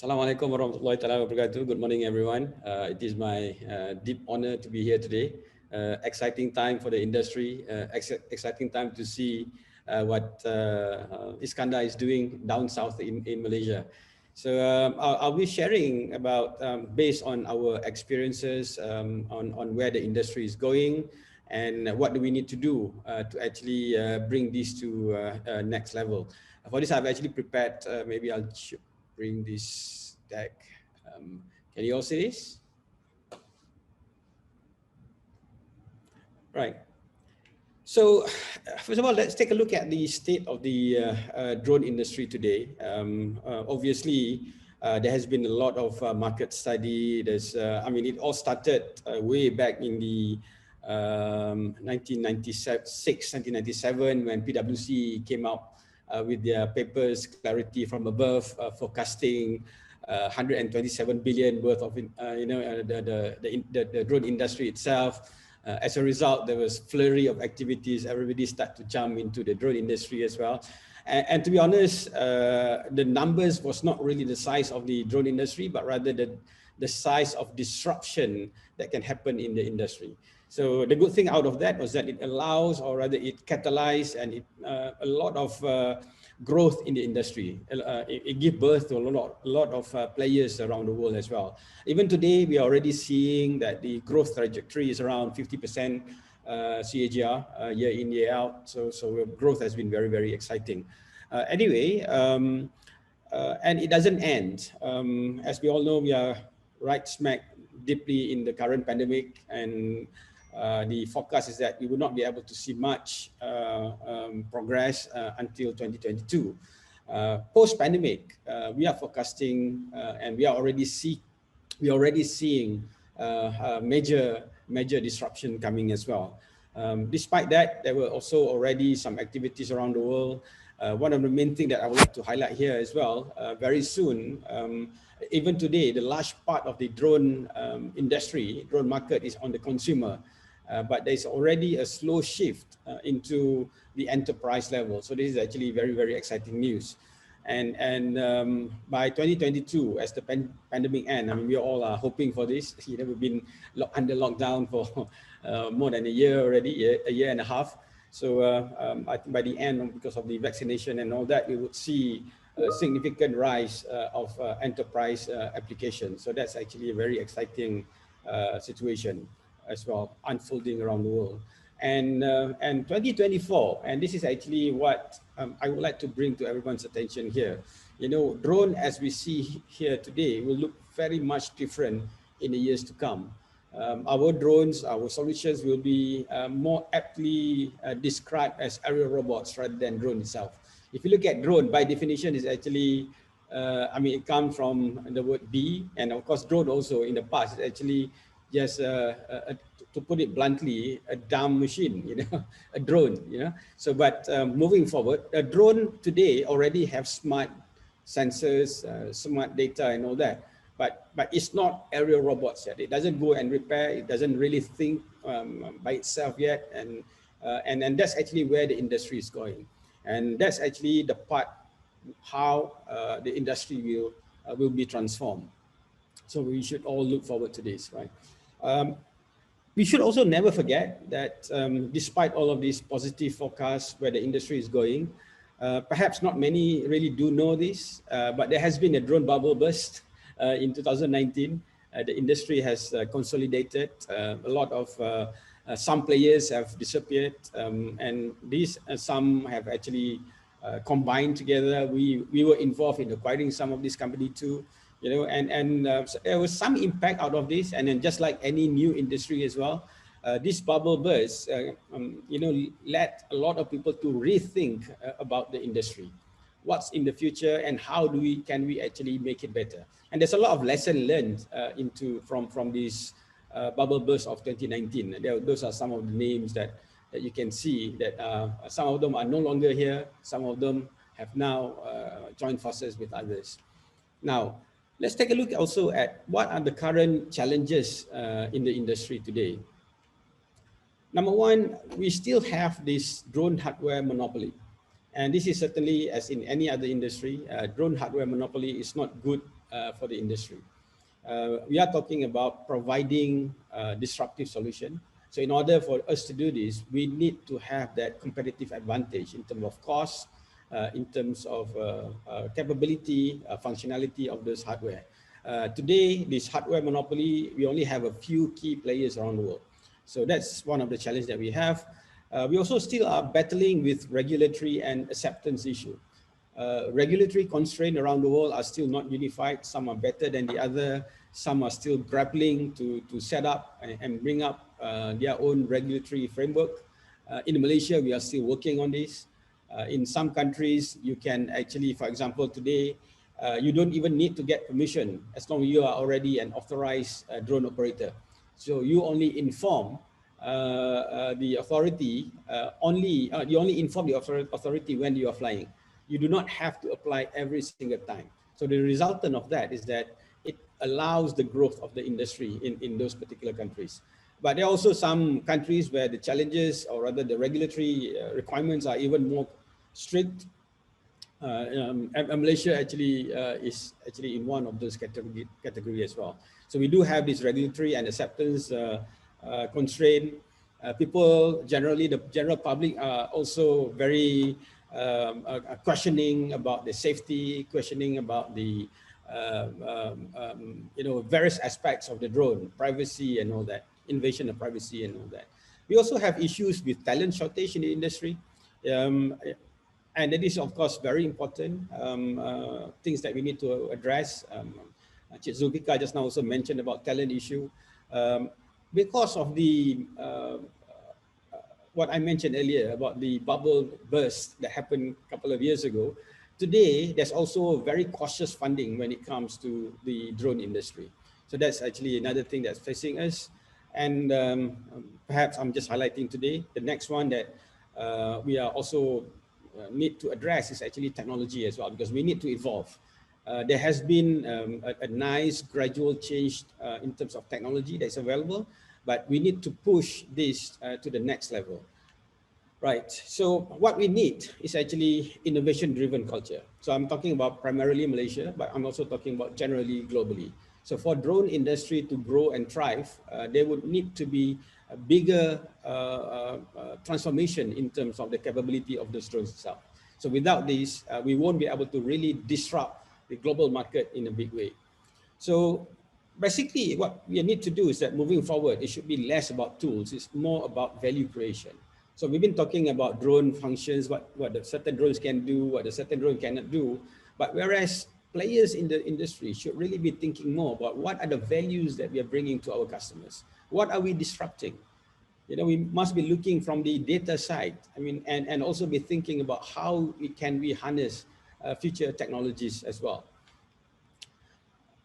Assalamualaikum warahmatullahi wabarakatuh. Good morning, everyone. It is my deep honor to be here today. Exciting time for the industry. Exciting time to see what Iskandar is doing down south in Malaysia. So I'll be sharing about based on our experiences on where the industry is going and what do we need to do to actually bring this to next level. For this, I've actually prepared. Maybe I'll bring this deck. Can you all see this? Right. So first of all, let's take a look at the state of the drone industry today. Obviously, there has been a lot of market study. It all started way back in the 1997 when PwC came out with their papers, Clarity from Above, forecasting 127 billion worth of the drone industry itself. As a result, there was flurry of activities. Everybody started to jump into the drone industry as well. And to be honest, the numbers was not really the size of the drone industry, but rather the size of disruption that can happen in the industry. So the good thing out of that was that it allows, or rather it catalyzed and a lot of growth in the industry. It gives birth to a lot of players around the world as well. Even today, we are already seeing that the growth trajectory is around 50% CAGR year in, year out. So growth has been very, very exciting. And it doesn't end. As we all know, we are right smack deeply in the current pandemic, and the forecast is that we will not be able to see much progress until 2022. Post-pandemic, we are forecasting and we are already seeing major disruption coming as well. Despite that, there were also already some activities around the world. One of the main things that I would like to highlight here as well, very soon, even today, the large part of the drone drone market is on the consumer. But there's already a slow shift into the enterprise level. So this is actually very, very exciting news. And by 2022, as the pandemic ends, we all are hoping for this. We've been under lockdown for more than a year already, a year and a half. So I think by the end, because of the vaccination and all that, we would see a significant rise of enterprise applications. So that's actually a very exciting situation as well, unfolding around the world. And 2024, and this is actually what I would like to bring to everyone's attention here. Drone as we see here today will look very much different in the years to come. Our drones, our solutions will be more aptly described as aerial robots rather than drone itself. If you look at drone, by definition, is actually, it comes from the word bee, and of course, drone also in the past is actually just to put it bluntly, a dumb machine, a drone, So, but moving forward, a drone today already have smart sensors, smart data, and all that. But it's not aerial robots yet. It doesn't go and repair. It doesn't really think by itself yet, and that's actually where the industry is going, and that's actually the part how the industry will be transformed. So we should all look forward to this, right? We should also never forget that despite all of these positive forecasts where the industry is going, perhaps not many really do know this, but there has been a drone bubble burst in 2019. The industry has consolidated. A lot of some players have disappeared, and these some have actually combined together. We were involved in acquiring some of these companies too. So there was some impact out of this, and then just like any new industry as well, this bubble burst, led a lot of people to rethink about the industry, what's in the future, and how can we actually make it better. And there's a lot of lesson learned from this bubble burst of 2019. Those are some of the names that you can see that some of them are no longer here. Some of them have now joined forces with others. Now, let's take a look also at what are the current challenges in the industry today. Number one, we still have this drone hardware monopoly. And this is certainly, as in any other industry, drone hardware monopoly is not good for the industry. We are talking about providing disruptive solution. So in order for us to do this, we need to have that competitive advantage in terms of cost, in terms of capability, functionality of this hardware. Today, this hardware monopoly, we only have a few key players around the world. So that's one of the challenges that we have. We also still are battling with regulatory and acceptance issue. Regulatory constraints around the world are still not unified. Some are better than the other. Some are still grappling to set up and bring up their own regulatory framework. In Malaysia, we are still working on this. In some countries, you can actually, for example, today, you don't even need to get permission as long as you are already an authorized drone operator. So you only inform the authority, you only inform the authority when you are flying. You do not have to apply every single time. So the resultant of that is that it allows the growth of the industry in those particular countries. But there are also some countries where the challenges, or rather the regulatory requirements, are even more strict. Malaysia actually is actually in one of those category as well. So we do have this regulatory and acceptance constraint. People generally, the general public, are also very questioning about the safety, questioning about the various aspects of the drone, privacy and all that, invasion of privacy and all that. We also have issues with talent shortage in the industry. And that is, of course, very important, things that we need to address. Cik Zulfikar just now also mentioned about talent issue. Because of the, what I mentioned earlier about the bubble burst that happened a couple of years ago, today there's also very cautious funding when it comes to the drone industry. So that's actually another thing that's facing us. And perhaps I'm just highlighting today, the next one that we are also need to address is actually technology as well, because we need to evolve. There has been a nice gradual change in terms of technology that's available, but we need to push this to the next level. Right, so what we need is actually innovation-driven culture. So I'm talking about primarily Malaysia, but I'm also talking about generally globally. So for drone industry to grow and thrive, there would need to be a bigger transformation in terms of the capability of the drones itself. So without this, we won't be able to really disrupt the global market in a big way. So basically what we need to do is that moving forward, it should be less about tools, it's more about value creation. So we've been talking about drone functions, what the certain drones can do, what the certain drone cannot do. But whereas players in the industry should really be thinking more about what are the values that we are bringing to our customers. What are we disrupting? You know, we must be looking from the data side. I mean, and also be thinking about how can we harness future technologies as well.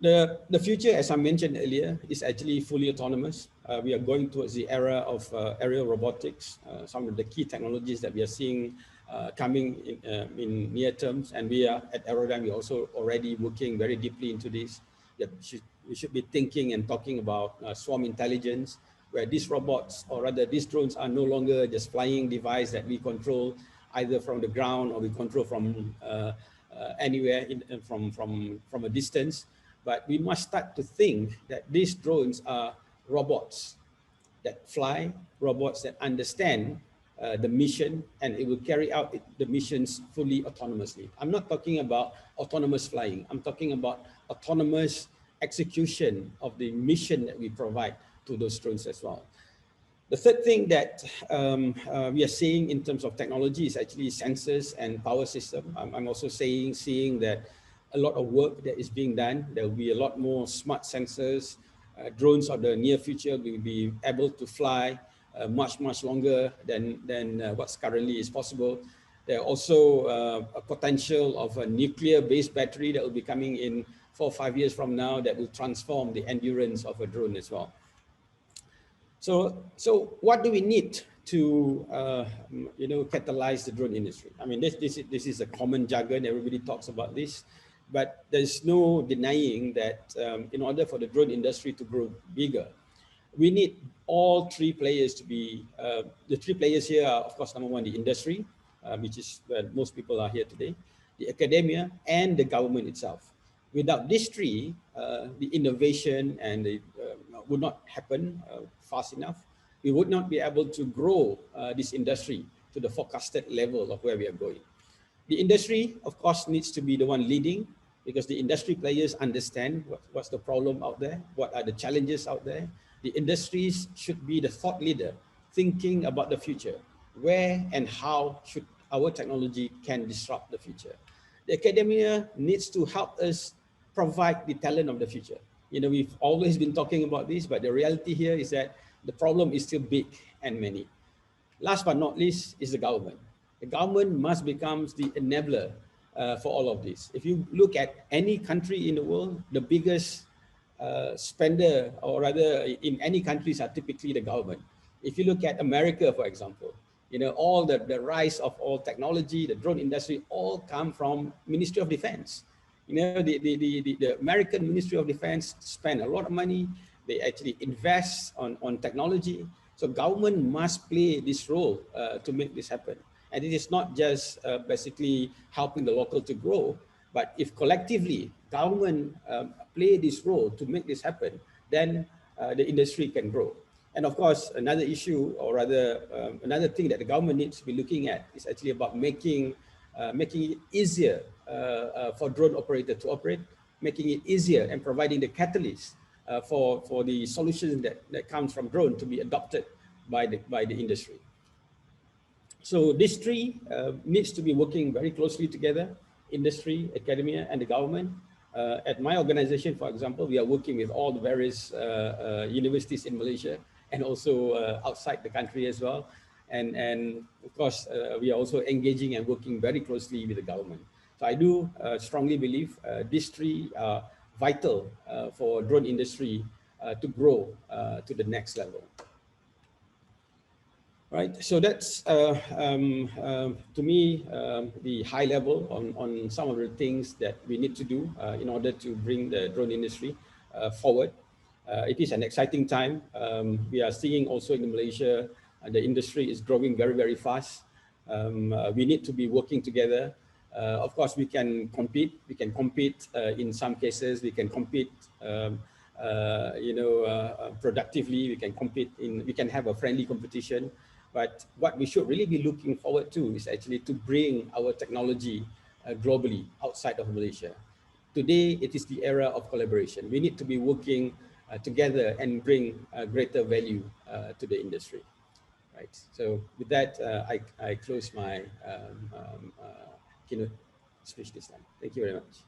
The future, as I mentioned earlier, is actually fully autonomous. We are going towards the era of aerial robotics, some of the key technologies that we are seeing coming in near terms. And we are at Aerodyne, we're also already working very deeply into this. We should be thinking and talking about swarm intelligence, where these robots, or rather these drones, are no longer just flying device that we control either from the ground or we control from anywhere from a distance. But we must start to think that these drones are robots that fly, robots that understand the mission, and it will carry out the missions fully autonomously. I'm not talking about autonomous flying. I'm talking about autonomous execution of the mission that we provide to those drones as well. The third thing that we are seeing in terms of technology is actually sensors and power system. I'm also seeing that a lot of work that is being done. There will be a lot more smart sensors. Drones of the near future will be able to fly much longer than what's currently is possible. There are also a potential of a nuclear-based battery that will be coming in 4 or 5 years from now that will transform the endurance of a drone as well. So what do we need to catalyze the drone industry? I mean, this is a common jargon. Everybody talks about this. But there's no denying that in order for the drone industry to grow bigger, we need all three players to be, the three players here are, of course, number one, the industry, which is where most people are here today, the academia, and the government itself. Without these three, the innovation and the, would not happen fast enough. We would not be able to grow this industry to the forecasted level of where we are going. The industry, of course, needs to be the one leading, because the industry players understand what's the problem out there, what are the challenges out there. The industries should be the thought leader, thinking about the future, where and how should our technology can disrupt the future. The academia needs to help us provide the talent of the future. You know, we've always been talking about this, but the reality here is that the problem is still big and many. Last but not least is the government. The government must become the enabler for all of this. If you look at any country in the world, the biggest spender, or rather in any countries, are typically the government. If you look at America, for example, you know, all the rise of all technology, the drone industry, all come from Ministry of Defense. You know, the American Ministry of Defense spend a lot of money. They actually invest on technology. So government must play this role to make this happen. And it is not just basically helping the local to grow, but if collectively government play this role to make this happen, then the industry can grow. And of course, another issue, or rather another thing that the government needs to be looking at, is actually about making it easier for drone operator to operate, making it easier and providing the catalyst for the solutions that comes from drone to be adopted by the industry. So these three needs to be working very closely together: industry, academia, and the government. At my organization, for example, we are working with all the various universities in Malaysia, and also outside the country as well. And of course, we are also engaging and working very closely with the government. So I do strongly believe these three are vital for drone industry to grow to the next level. Right, so that's to me the high level on some of the things that we need to do in order to bring the drone industry forward. It is an exciting time. We are seeing also in Malaysia, the industry is growing very, very fast. We need to be working together. Of course, we can compete. We can compete in some cases. We can compete, productively. We can compete we can have a friendly competition. But what we should really be looking forward to is actually to bring our technology globally outside of Malaysia. Today, it is the era of collaboration. We need to be working together and bring greater value to the industry. Right. So with that, I close my keynote speech this time. Thank you very much.